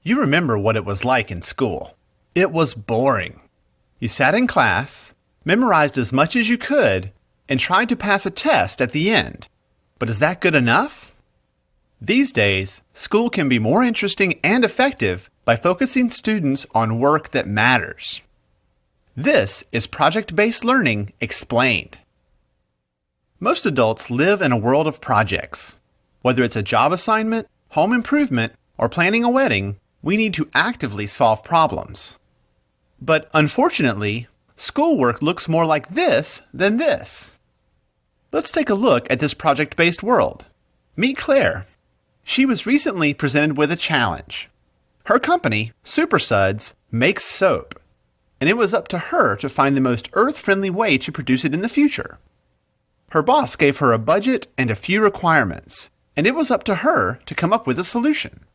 You remember what it was like in school. It was boring. You sat in class, memorized as much as you could, and tried to pass a test at the end. But is that good enough? These days, school can be more interesting and effective by focusing students on work that matters. This is Project-Based Learning Explained. Most adults live in a world of projects. Whether it's a job assignment, home improvement, or planning a wedding, we need to actively solve problems. But unfortunately, schoolwork looks more like this than this. Let's take a look at this project-based world. Meet Claire. She was recently presented with a challenge. Her company, SuperSuds, makes soap, and it was up to her to find the most earth-friendly way to produce it in the future. Her boss gave her a budget and a few requirements, and it was up to her to come up with a solution.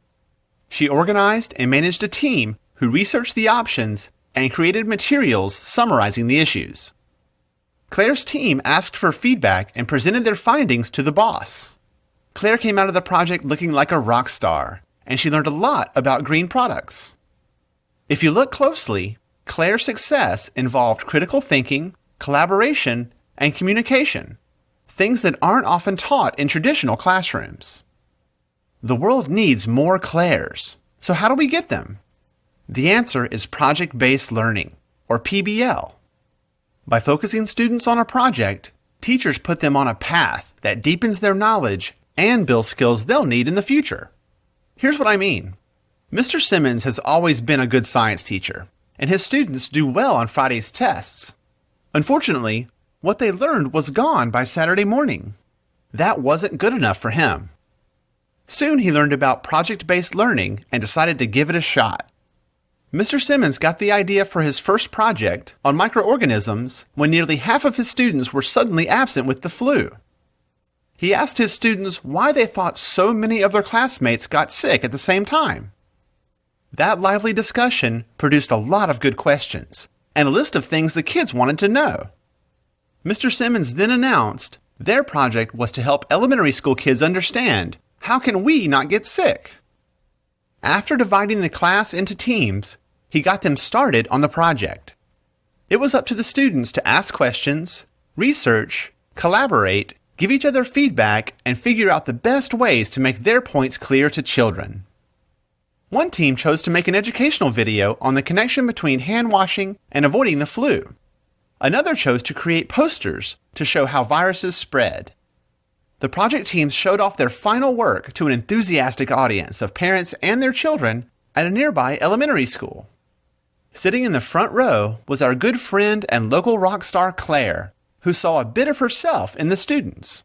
She organized and managed a team who researched the options and created materials summarizing the issues. Claire's team asked for feedback and presented their findings to the boss. Claire came out of the project looking like a rock star, and she learned a lot about green products. If you look closely, Claire's success involved critical thinking, collaboration, and communication, things that aren't often taught in traditional classrooms. The world needs more Claires, so how do we get them? The answer is project-based learning, or PBL. By focusing students on a project, teachers put them on a path that deepens their knowledge and builds skills they'll need in the future. Here's what I mean. Mr. Simmons has always been a good science teacher, and his students do well on Friday's tests. Unfortunately, what they learned was gone by Saturday morning. That wasn't good enough for him. Soon he learned about project-based learning and decided to give it a shot. Mr. Simmons got the idea for his first project on microorganisms when nearly half of his students were suddenly absent with the flu. He asked his students why they thought so many of their classmates got sick at the same time. That lively discussion produced a lot of good questions and a list of things the kids wanted to know. Mr. Simmons then announced their project was to help elementary school kids understand, how can we not get sick? After dividing the class into teams, he got them started on the project. It was up to the students to ask questions, research, collaborate, give each other feedback, and figure out the best ways to make their points clear to children. One team chose to make an educational video on the connection between hand washing and avoiding the flu. Another chose to create posters to show how viruses spread. The project teams showed off their final work to an enthusiastic audience of parents and their children at a nearby elementary school. Sitting in the front row was our good friend and local rock star Claire, who saw a bit of herself in the students.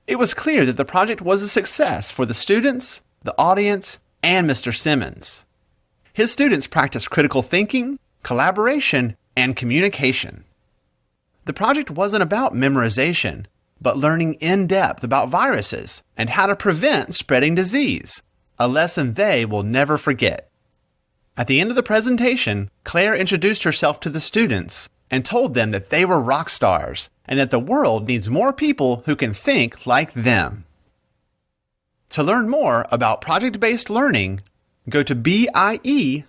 It was clear that the project was a success for the students, the audience, and Mr. Simmons. His students practiced critical thinking, collaboration, and communication. The project wasn't about memorization, but learning in depth about viruses and how to prevent spreading disease, a lesson they will never forget. At the end of the presentation, Claire introduced herself to the students and told them that they were rock stars and that the world needs more people who can think like them. To learn more about project-based learning, go to BIE.org.